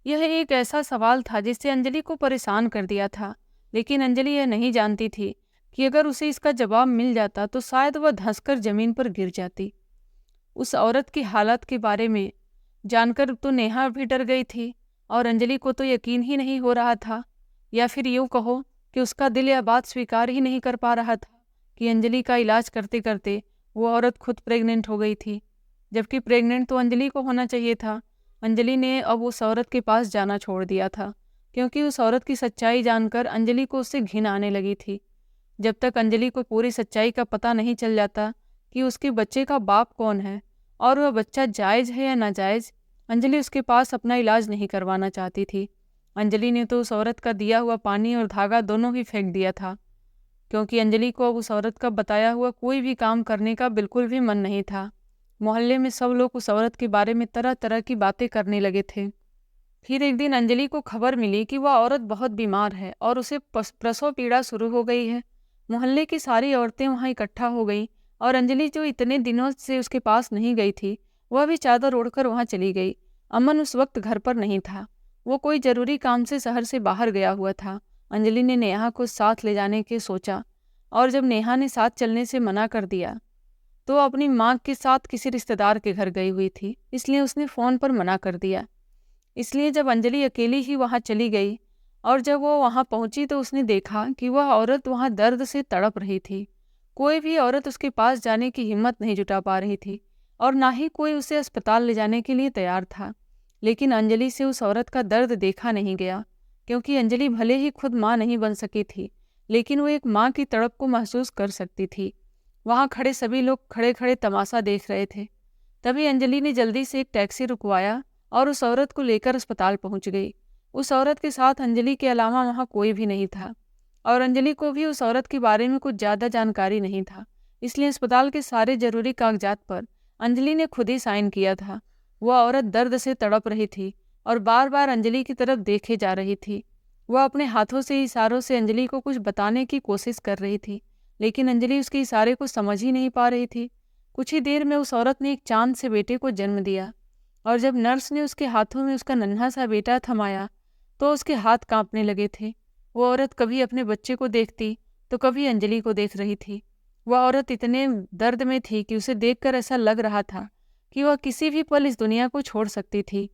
यह एक ऐसा सवाल था जिससे अंजलि को परेशान कर दिया था। लेकिन अंजलि यह नहीं जानती थी कि अगर उसे इसका जवाब मिल जाता तो शायद वह धंसकर जमीन पर गिर जाती। उस औरत की हालत के बारे में जानकर तो नेहा भी डर गई थी, और अंजलि को तो यकीन ही नहीं हो रहा था, या फिर यूँ कहो कि उसका दिल यह बात स्वीकार ही नहीं कर पा रहा था कि अंजलि का इलाज करते करते वो औरत खुद प्रेग्नेंट हो गई थी, जबकि प्रेग्नेंट तो अंजलि को होना चाहिए था। अंजलि ने अब उस औरत के पास जाना छोड़ दिया था, क्योंकि उस औरत की सच्चाई जानकर अंजलि को उससे घिन आने लगी थी। जब तक अंजलि को पूरी सच्चाई का पता नहीं चल जाता कि उसके बच्चे का बाप कौन है और वह बच्चा जायज़ है या नाजायज़, अंजलि उसके पास अपना इलाज नहीं करवाना चाहती थी। अंजलि ने तो उस औरत का दिया हुआ पानी और धागा दोनों ही फेंक दिया था, क्योंकि अंजलि को अब उस औरत का बताया हुआ कोई भी काम करने का बिल्कुल भी मन नहीं था। मोहल्ले में सब लोग उस औरत के बारे में तरह तरह की बातें करने लगे थे। फिर एक दिन अंजलि को खबर मिली कि वह औरत बहुत बीमार है और उसे प्रसव पीड़ा शुरू हो गई है। मोहल्ले की सारी औरतें वहां इकट्ठा हो गई, और अंजलि जो इतने दिनों से उसके पास नहीं गई थी, वह भी चादर ओढ़कर वहां चली गई। अमन उस वक्त घर पर नहीं था, वो कोई जरूरी काम से शहर से बाहर गया हुआ था। अंजलि ने नेहा को साथ ले जाने के सोचा, और जब नेहा ने साथ चलने से मना कर दिया तो अपनी माँ के साथ किसी रिश्तेदार के घर गई हुई थी, इसलिए उसने फ़ोन पर मना कर दिया। इसलिए जब अंजलि अकेली ही वहाँ चली गई, और जब वो वहाँ पहुंची तो उसने देखा कि वह औरत वहाँ दर्द से तड़प रही थी। कोई भी औरत उसके पास जाने की हिम्मत नहीं जुटा पा रही थी। और ना ही कोई उसे अस्पताल ले जाने के लिए तैयार था। लेकिन अंजलि से उस औरत का दर्द देखा नहीं गया, क्योंकि अंजलि भले ही खुद माँ नहीं बन सकी थी, लेकिन वो एक माँ की तड़प को महसूस कर सकती थी। वहाँ खड़े सभी लोग खड़े खड़े तमाशा देख रहे थे। तभी अंजलि ने जल्दी से एक टैक्सी रुकवाया और उस औरत को लेकर अस्पताल पहुंच गई। उस औरत के साथ अंजलि के अलावा वहाँ कोई भी नहीं था, और अंजलि को भी उस औरत के बारे में कुछ ज़्यादा जानकारी नहीं था। इसलिए अस्पताल के सारे जरूरी कागजात पर अंजलि ने खुद ही साइन किया था। वह औरत दर्द से तड़प रही थी और बार बार अंजलि की तरफ देखे जा रही थी। वह अपने हाथों से इशारों से अंजलि को कुछ बताने की कोशिश कर रही थी, लेकिन अंजलि उसके इशारे को समझ ही नहीं पा रही थी। कुछ ही देर में उस औरत ने एक चांद से बेटे को जन्म दिया, और जब नर्स ने उसके हाथों में उसका नन्हा सा बेटा थमाया तो उसके हाथ कांपने लगे थे। वो औरत कभी अपने बच्चे को देखती तो कभी अंजलि को देख रही थी। वह औरत इतने दर्द में थी कि उसे देखकर ऐसा लग रहा था कि वह किसी भी पल इस दुनिया को छोड़ सकती थी।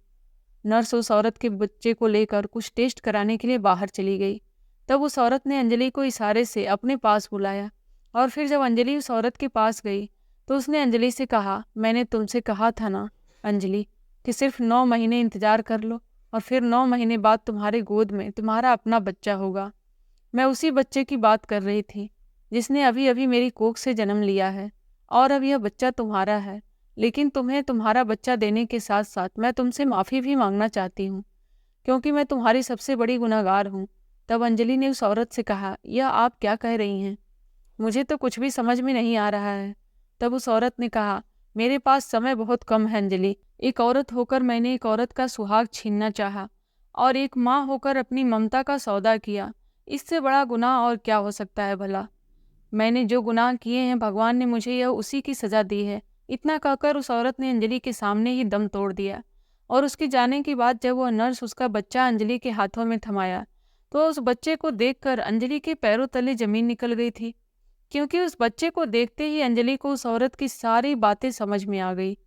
नर्स उस औरत के बच्चे को लेकर कुछ टेस्ट कराने के लिए बाहर चली गई। तब उस औरत ने अंजलि को इशारे से अपने पास बुलाया, और फिर जब अंजलि उस औरत के पास गई तो उसने अंजलि से कहा, मैंने तुमसे कहा था ना अंजलि, कि सिर्फ 9 महीने इंतजार कर लो और फिर 9 महीने बाद तुम्हारे गोद में तुम्हारा अपना बच्चा होगा। मैं उसी बच्चे की बात कर रही थी जिसने अभी अभी मेरी कोख से जन्म लिया है, और अब यह बच्चा तुम्हारा है। लेकिन तुम्हें तुम्हारा बच्चा देने के साथ साथ मैं तुमसे माफ़ी भी मांगना चाहती हूँ, क्योंकि मैं तुम्हारी सबसे बड़ी गुनहगार हूँ। तब अंजलि ने उस औरत से कहा, यह आप क्या कह रही हैं? मुझे तो कुछ भी समझ में नहीं आ रहा है। तब उस औरत ने कहा, मेरे पास समय बहुत कम है अंजलि। एक औरत होकर मैंने एक औरत का सुहाग छीनना चाहा, और एक माँ होकर अपनी ममता का सौदा किया। इससे बड़ा गुनाह और क्या हो सकता है भला? मैंने जो गुनाह किए हैं, भगवान ने मुझे यह उसी की सजा दी है। इतना कहकर उस औरत ने अंजलि के सामने ही दम तोड़ दिया, और उसके जाने के बाद जब वह नर्स उसका बच्चा अंजलि के हाथों में थमाया तो उस बच्चे को देखकर अंजलि के पैरों तले जमीन निकल गई थी, क्योंकि उस बच्चे को देखते ही अंजलि को उस औरत की सारी बातें समझ में आ गई।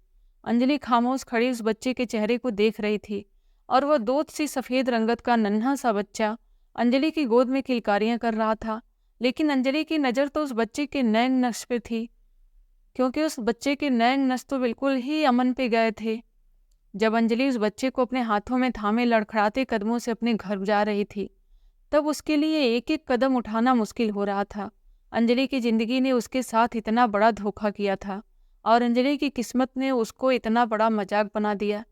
अंजलि खामोश खड़ी उस बच्चे के चेहरे को देख रही थी, और वह दूध सी सफ़ेद रंगत का नन्हा सा बच्चा अंजलि की गोद में किलकारियां कर रहा था। लेकिन अंजलि की नज़र तो उस बच्चे के नैन नक्श पे थी, क्योंकि उस बच्चे के नैन नक्श तो बिल्कुल ही अमन पे गए थे। जब अंजलि उस बच्चे को अपने हाथों में थामे लड़खड़ाते कदमों से अपने घर जा रही थी, तब उसके लिए एक एक कदम उठाना मुश्किल हो रहा था। अंजलि की जिंदगी ने उसके साथ इतना बड़ा धोखा किया था, और अंजलि की किस्मत ने उसको इतना बड़ा मजाक बना दिया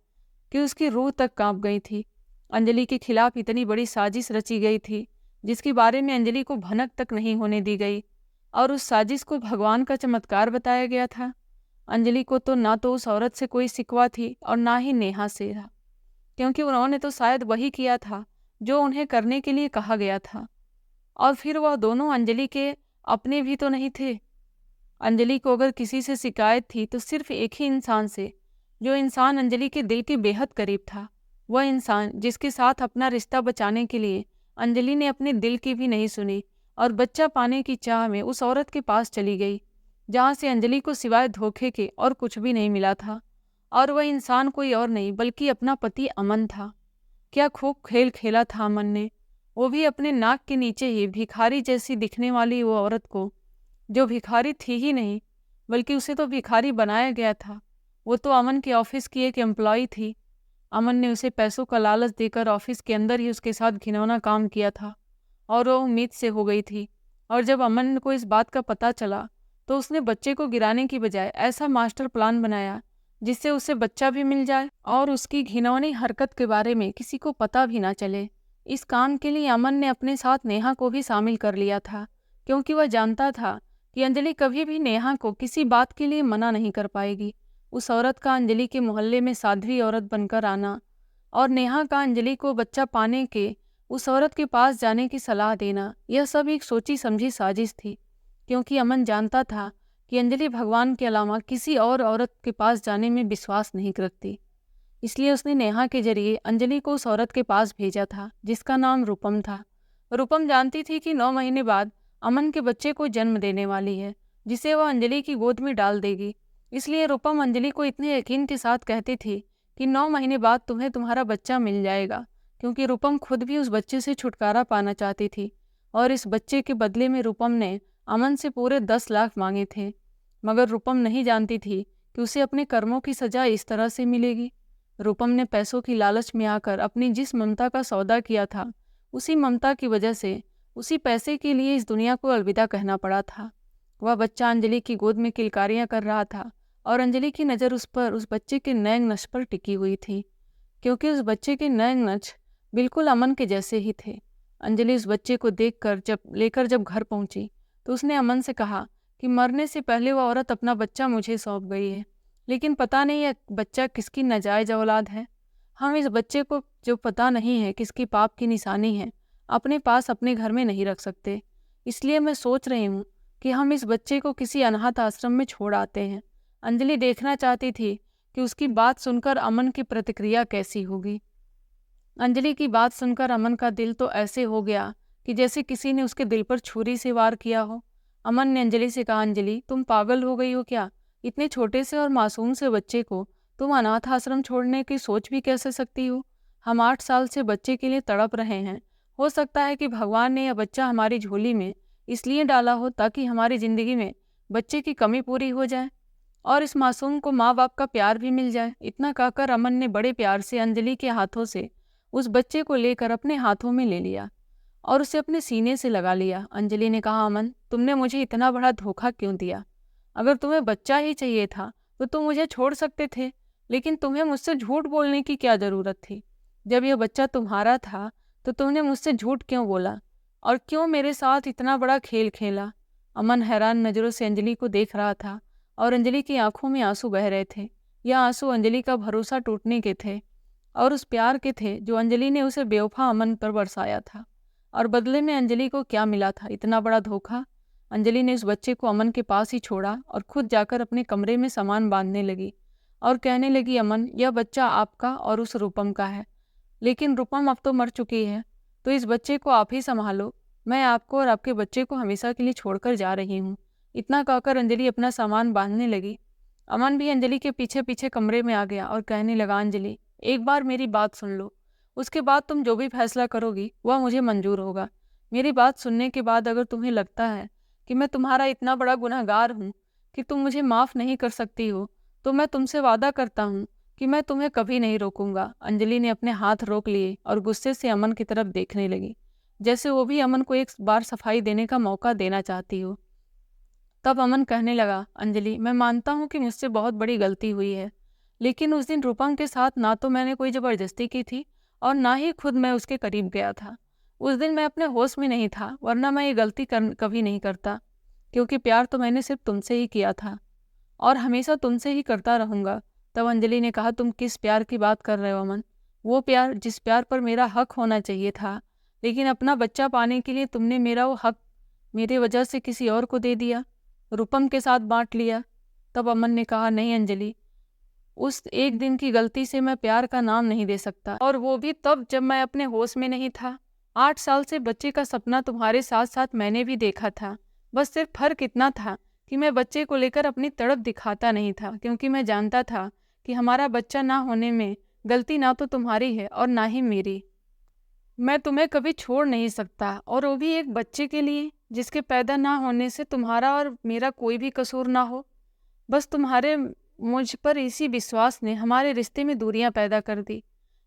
कि उसकी रूह तक कांप गई थी। अंजलि के खिलाफ इतनी बड़ी साजिश रची गई थी, जिसके बारे में अंजलि को भनक तक नहीं होने दी गई, और उस साजिश को भगवान का चमत्कार बताया गया था। अंजलि को तो ना तो उस औरत से कोई शिकवा थी और ना ही नेहा से था, क्योंकि उन्होंने तो शायद वही किया था जो उन्हें करने के लिए कहा गया था। और फिर वह दोनों अंजलि के अपने भी तो नहीं थे। अंजलि को अगर किसी से शिकायत थी तो सिर्फ एक ही इंसान से, जो इंसान अंजलि के दिल के बेहद करीब था। वह इंसान जिसके साथ अपना रिश्ता बचाने के लिए अंजलि ने अपने दिल की भी नहीं सुनी, और बच्चा पाने की चाह में उस औरत के पास चली गई, जहाँ से अंजलि को सिवाय धोखे के और कुछ भी नहीं मिला था। और वह इंसान कोई और नहीं बल्कि अपना पति अमन था। क्या खूब खेल खेला था अमन ने, वो भी अपने नाक के नीचे ही भिखारी जैसी दिखने वाली वो औरत को, जो भिखारी थी ही नहीं बल्कि उसे तो भिखारी बनाया गया था। वो तो अमन के ऑफिस की एक एम्प्लॉय थी। अमन ने उसे पैसों का लालच देकर ऑफिस के अंदर ही उसके साथ घिनौना काम किया था, और वो उम्मीद से हो गई थी। और जब अमन को इस बात का पता चला तो उसने बच्चे को गिराने की बजाय ऐसा मास्टर प्लान बनाया जिससे उसे बच्चा भी मिल जाए और उसकी घिनौनी हरकत के बारे में किसी को पता भी ना चले। इस काम के लिए अमन ने अपने साथ नेहा को भी शामिल कर लिया था, क्योंकि वह जानता था कि अंजलि कभी भी नेहा को किसी बात के लिए मना नहीं कर पाएगी। उस औरत का अंजलि के मोहल्ले में साध्वी औरत बनकर आना, और नेहा का अंजलि को बच्चा पाने के उस औरत के पास जाने की सलाह देना, यह सब एक सोची समझी साजिश थी। क्योंकि अमन जानता था कि अंजलि भगवान के अलावा किसी और औरत के पास जाने में विश्वास नहीं करती, इसलिए उसने नेहा के जरिए अंजलि को उस औरत के पास भेजा था जिसका नाम रूपम था। रूपम जानती थी कि 9 महीने बाद अमन के बच्चे को जन्म देने वाली है, जिसे वह अंजलि की गोद में डाल देगी। इसलिए रूपम अंजलि को इतने यकीन के साथ कहती थी कि 9 महीने बाद तुम्हें तुम्हारा बच्चा मिल जाएगा, क्योंकि रूपम खुद भी उस बच्चे से छुटकारा पाना चाहती थी। और इस बच्चे के बदले में रूपम ने अमन से पूरे 10 लाख मांगे थे। मगर रूपम नहीं जानती थी कि उसे अपने कर्मों की सजा इस तरह से मिलेगी। रूपम ने पैसों की लालच में आकर अपनी जिस ममता का सौदा किया था, उसी ममता की वजह से उसी पैसे के लिए इस दुनिया को अलविदा कहना पड़ा था। वह बच्चा अंजलि की गोद में किलकारियां कर रहा था और अंजलि की नज़र उस बच्चे के नैन नक्श पर टिकी हुई थी, क्योंकि उस बच्चे के नैन नक्श बिल्कुल अमन के जैसे ही थे। अंजलि उस बच्चे को लेकर जब घर पहुंची तो उसने अमन से कहा कि मरने से पहले वह औरत अपना बच्चा मुझे सौंप गई है, लेकिन पता नहीं यह बच्चा किसकी नाजायज औलाद है। हम इस बच्चे को, जो पता नहीं है किसकी पाप की निशानी है, अपने पास अपने घर में नहीं रख सकते। इसलिए मैं सोच रही हूँ कि हम इस बच्चे को किसी अनाथ आश्रम में छोड़ आते हैं। अंजलि देखना चाहती थी कि उसकी बात सुनकर अमन की प्रतिक्रिया कैसी होगी। अंजलि की बात सुनकर अमन का दिल तो ऐसे हो गया कि जैसे किसी ने उसके दिल पर छुरी से वार किया हो। अमन ने अंजलि से कहा, अंजलि तुम पागल हो गई हो क्या? इतने छोटे से और मासूम से बच्चे को तुम अनाथ आश्रम छोड़ने की सोच भी कैसे सकती हो? हम 8 साल से बच्चे के लिए तड़प रहे हैं। हो सकता है कि भगवान ने यह बच्चा हमारी झोली में इसलिए डाला हो ताकि हमारी ज़िंदगी में बच्चे की कमी पूरी हो जाए और इस मासूम को माँ बाप का प्यार भी मिल जाए। इतना कहकर अमन ने बड़े प्यार से अंजलि के हाथों से उस बच्चे को लेकर अपने हाथों में ले लिया और उसे अपने सीने से लगा लिया। अंजलि ने कहा, अमन तुमने मुझे इतना बड़ा धोखा क्यों दिया? अगर तुम्हें बच्चा ही चाहिए था तो तुम मुझे छोड़ सकते थे, लेकिन तुम्हें मुझसे झूठ बोलने की क्या ज़रूरत थी? जब यह बच्चा तुम्हारा था तो तुमने मुझसे झूठ क्यों बोला और क्यों मेरे साथ इतना बड़ा खेल खेला? अमन हैरान नज़रों से अंजलि को देख रहा था और अंजलि की आंखों में आंसू बह रहे थे। यह आंसू अंजलि का भरोसा टूटने के थे और उस प्यार के थे जो अंजलि ने उसे बेवफा अमन पर बरसाया था। और बदले में अंजलि को क्या मिला था? इतना बड़ा धोखा। अंजलि ने उस बच्चे को अमन के पास ही छोड़ा और खुद जाकर अपने कमरे में सामान बांधने लगी और कहने लगी, अमन यह बच्चा आपका और उस रूपम का है, लेकिन रूपम अब तो मर चुकी है, तो इस बच्चे को आप ही संभालो। मैं आपको और आपके बच्चे को हमेशा के लिए छोड़कर जा रही हूँ। इतना कहकर अंजलि अपना सामान बांधने लगी। अमन भी अंजलि के पीछे पीछे कमरे में आ गया और कहने लगा, अंजलि एक बार मेरी बात सुन लो, उसके बाद तुम जो भी फैसला करोगी वह मुझे मंजूर होगा। मेरी बात सुनने के बाद अगर तुम्हें लगता है कि मैं तुम्हारा इतना बड़ा गुनहगार हूँ कि तुम मुझे माफ़ नहीं कर सकती हो, तो मैं तुमसे वादा करता हूँ कि मैं तुम्हें कभी नहीं रोकूंगा। अंजलि ने अपने हाथ रोक लिए और गुस्से से अमन की तरफ देखने लगी, जैसे वो भी अमन को एक बार सफाई देने का मौका देना चाहती हो। तब अमन कहने लगा, अंजलि मैं मानता हूँ कि मुझसे बहुत बड़ी गलती हुई है, लेकिन उस दिन रूपम के साथ ना तो मैंने कोई ज़बरदस्ती की थी और ना ही खुद मैं उसके करीब गया था। उस दिन मैं अपने होश में नहीं था, वरना मैं ये गलती कभी नहीं करता, क्योंकि प्यार तो मैंने सिर्फ तुमसे ही किया था और हमेशा तुमसे ही करता रहूँगा। तब अंजलि ने कहा, तुम किस प्यार की बात कर रहे हो अमन? वो प्यार जिस प्यार पर मेरा हक होना चाहिए था, लेकिन अपना बच्चा पाने के लिए तुमने मेरा वो हक मेरे वजह से किसी और को दे दिया, रूपम के साथ बांट लिया। तब अमन ने कहा, नहीं अंजलि, उस एक दिन की गलती से मैं प्यार का नाम नहीं दे सकता, और वो भी तब जब मैं अपने होश में नहीं था। 8 साल से बच्चे का सपना तुम्हारे साथ साथ मैंने भी देखा था। बस सिर्फ फर्क इतना था कि मैं बच्चे को लेकर अपनी तड़प दिखाता नहीं था, क्योंकि मैं जानता था कि हमारा बच्चा ना होने में गलती ना तो तुम्हारी है और ना ही मेरी। मैं तुम्हें कभी छोड़ नहीं सकता, और वो भी एक बच्चे के लिए जिसके पैदा ना होने से तुम्हारा और मेरा कोई भी कसूर ना हो। बस तुम्हारे मुझ पर इसी विश्वास ने हमारे रिश्ते में दूरियां पैदा कर दी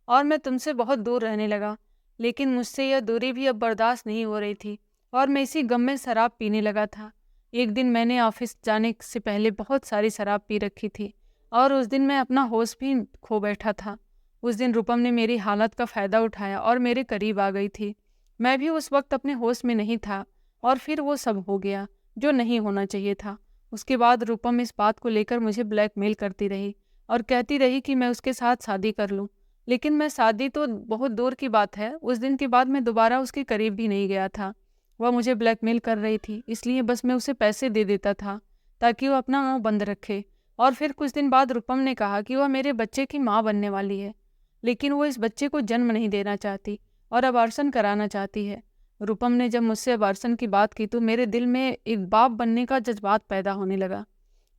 और मैं तुमसे बहुत दूर रहने लगा। लेकिन मुझसे यह दूरी भी अब बर्दाश्त नहीं हो रही थी और मैं इसी गम में शराब पीने लगा था। एक दिन मैंने ऑफिस जाने से पहले बहुत सारी शराब पी रखी थी और उस दिन मैं अपना होश भी खो बैठा था। उस दिन रूपम ने मेरी हालत का फ़ायदा उठाया और मेरे करीब आ गई थी। मैं भी उस वक्त अपने होश में नहीं था और फिर वो सब हो गया जो नहीं होना चाहिए था। उसके बाद रूपम इस बात को लेकर मुझे ब्लैकमेल करती रही और कहती रही कि मैं उसके साथ शादी कर लूं, लेकिन मैं शादी तो बहुत दूर की बात है, उस दिन के बाद मैं दोबारा उसके करीब भी नहीं गया था। वह मुझे ब्लैकमेल कर रही थी, इसलिए बस मैं उसे पैसे दे देता था ताकि वो अपना मुंह बंद रखे। और फिर कुछ दिन बाद रूपम ने कहा कि वह मेरे बच्चे की माँ बनने वाली है, लेकिन वो इस बच्चे को जन्म नहीं देना चाहती और अबॉर्शन कराना चाहती है। रूपम ने जब मुझसे अबॉर्शन की बात की तो मेरे दिल में एक बाप बनने का जज्बात पैदा होने लगा।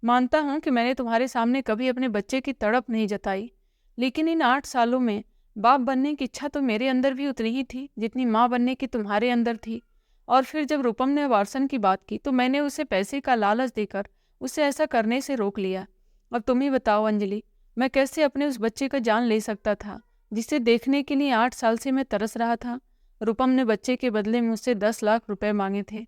मानता हूँ कि मैंने तुम्हारे सामने कभी अपने बच्चे की तड़प नहीं जताई, लेकिन इन 8 सालों में बाप बनने की इच्छा तो मेरे अंदर भी उतनी ही थी जितनी माँ बनने की तुम्हारे अंदर थी। और फिर जब रूपम ने अबॉर्शन की बात की तो मैंने उसे पैसे का लालच देकर उसे ऐसा करने से रोक लिया। अब तुम ही बताओ अंजलि, मैं कैसे अपने उस बच्चे का जान ले सकता था जिसे देखने के लिए 8 साल से मैं तरस रहा था। रूपम ने बच्चे के बदले मुझसे 10 लाख रुपए मांगे थे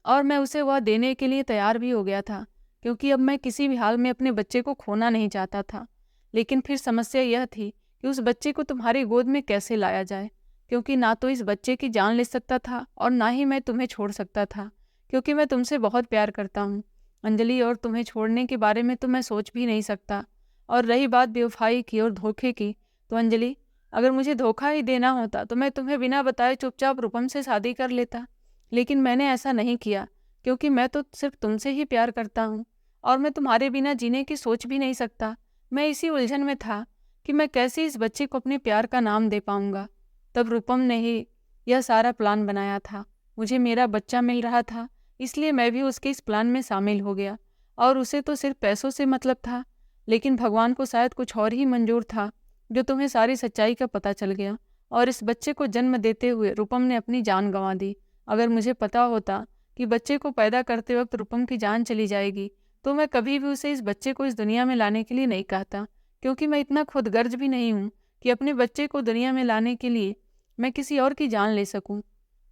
और मैं उसे वह देने के लिए तैयार भी हो गया था, क्योंकि अब मैं किसी भी हाल में अपने बच्चे को खोना नहीं चाहता था। लेकिन फिर समस्या यह थी कि उस बच्चे को तुम्हारी गोद में कैसे लाया जाए, क्योंकि ना तो इस बच्चे की जान ले सकता था और ना ही मैं तुम्हें छोड़ सकता था, क्योंकि मैं तुमसे बहुत प्यार करता हूँ अंजलि, और तुम्हें छोड़ने के बारे में तो मैं सोच भी नहीं सकता। और रही बात बेवफाई की और धोखे की, तो अंजलि, अगर मुझे धोखा ही देना होता तो मैं तुम्हें बिना बताए चुपचाप रूपम से शादी कर लेता। लेकिन मैंने ऐसा नहीं किया, क्योंकि मैं तो सिर्फ तुमसे ही प्यार करता हूँ और मैं तुम्हारे बिना जीने की सोच भी नहीं सकता। मैं इसी उलझन में था कि मैं कैसे इस बच्चे को अपने प्यार का नाम दे पाऊंगा। तब रूपम ने ही यह सारा प्लान बनाया था। मुझे मेरा बच्चा मिल रहा था, इसलिए मैं भी उसके इस प्लान में शामिल हो गया। और उसे तो सिर्फ पैसों से मतलब था, लेकिन भगवान को शायद कुछ और ही मंजूर था, जो तुम्हें सारी सच्चाई का पता चल गया और इस बच्चे को जन्म देते हुए रूपम ने अपनी जान गंवा दी। अगर मुझे पता होता कि बच्चे को पैदा करते वक्त रूपम की जान चली जाएगी, तो मैं कभी भी उसे इस बच्चे को इस दुनिया में लाने के लिए नहीं कहता, क्योंकि मैं इतना खुदगर्ज भी नहीं हूँ कि अपने बच्चे को दुनिया में लाने के लिए मैं किसी और की जान ले सकूं।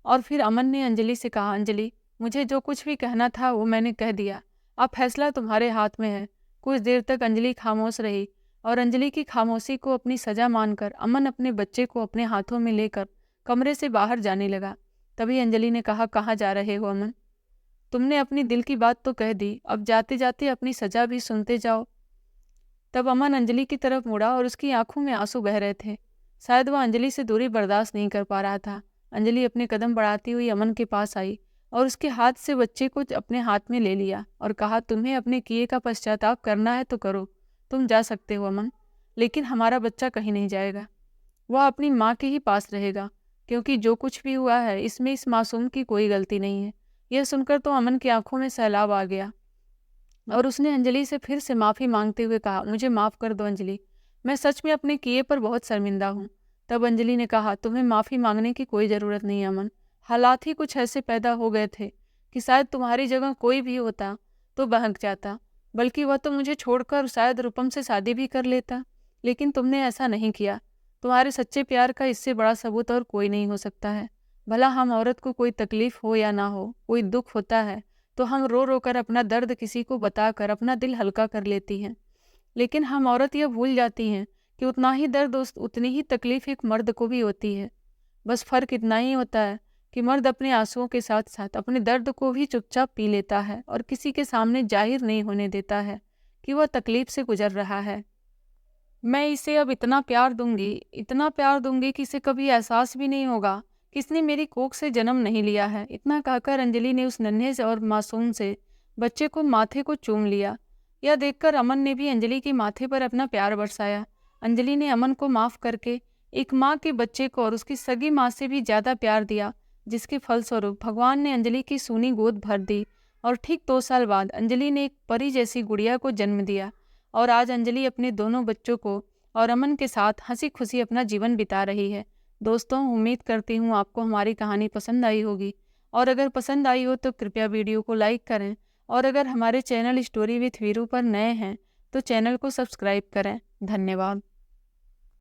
और फिर अमन ने अंजलि से कहा, अंजलि, मुझे जो कुछ भी कहना था वो मैंने कह दिया, अब फैसला तुम्हारे हाथ में है। कुछ देर तक अंजलि खामोश रही और अंजलि की खामोशी को अपनी सजा मानकर अमन अपने बच्चे को अपने हाथों में लेकर कमरे से बाहर जाने लगा। तभी अंजलि ने कहा, कहाँ जा रहे हो अमन? तुमने अपनी दिल की बात तो कह दी, अब जाते जाते अपनी सजा भी सुनते जाओ। तब अमन अंजलि की तरफ मुड़ा और उसकी आंखों में आंसू बह रहे थे। शायद वह अंजलि से दूरी बर्दाश्त नहीं कर पा रहा था। अंजलि अपने कदम बढ़ाती हुई अमन के पास आई और उसके हाथ से बच्चे को अपने हाथ में ले लिया और कहा, तुम्हें अपने किए का पश्चाताप करना है तो करो, तुम जा सकते हो अमन, लेकिन हमारा बच्चा कहीं नहीं जाएगा। वह अपनी माँ के ही पास रहेगा, क्योंकि जो कुछ भी हुआ है इसमें इस मासूम की कोई गलती नहीं है। यह सुनकर तो अमन की आंखों में सैलाब आ गया और उसने अंजलि से फिर से माफ़ी मांगते हुए कहा, मुझे माफ़ कर दो अंजलि, मैं सच में अपने किए पर बहुत शर्मिंदा हूँ। तब अंजलि ने कहा, तुम्हें माफ़ी मांगने की कोई ज़रूरत नहीं अमन, हालात ही कुछ ऐसे पैदा हो गए थे कि शायद तुम्हारी जगह कोई भी होता तो बहक जाता, बल्कि वह तो मुझे छोड़कर शायद रूपम से शादी भी कर लेता। लेकिन तुमने ऐसा नहीं किया। तुम्हारे सच्चे प्यार का इससे बड़ा सबूत और कोई नहीं हो सकता है। भला हम औरत को कोई तकलीफ हो या ना हो, कोई दुख होता है तो हम रो रो कर अपना दर्द किसी को बताकर अपना दिल हल्का कर लेती हैं, लेकिन हम औरत यह भूल जाती हैं कि उतना ही दर्द उतनी ही तकलीफ एक मर्द को भी होती है। बस फर्क इतना ही होता है कि मर्द अपने आंसुओं के साथ साथ अपने दर्द को भी चुपचाप पी लेता है और किसी के सामने जाहिर नहीं होने देता है कि वह तकलीफ से गुजर रहा है। मैं इसे अब इतना प्यार दूंगी कि इसे कभी एहसास भी नहीं होगा कि इसने मेरी कोख से जन्म नहीं लिया है। इतना कहकर अंजलि ने उस नन्हे से और मासूम से बच्चे को माथे को चूम लिया। यह देखकर अमन ने भी अंजलि के माथे पर अपना प्यार बरसाया। अंजलि ने अमन को माफ करके एक माँ के बच्चे को और उसकी सगी माँ से भी ज्यादा प्यार दिया, जिसके फलस्वरूप भगवान ने अंजलि की सूनी गोद भर दी और ठीक 2 साल बाद अंजलि ने एक परी जैसी गुड़िया को जन्म दिया। और आज अंजलि अपने दोनों बच्चों को और अमन के साथ हंसी खुशी अपना जीवन बिता रही है। दोस्तों, उम्मीद करती हूँ आपको हमारी कहानी पसंद आई होगी, और अगर पसंद आई हो तो कृपया वीडियो को लाइक करें, और अगर हमारे चैनल स्टोरी विथ वीरू पर नए हैं तो चैनल को सब्सक्राइब करें। धन्यवाद।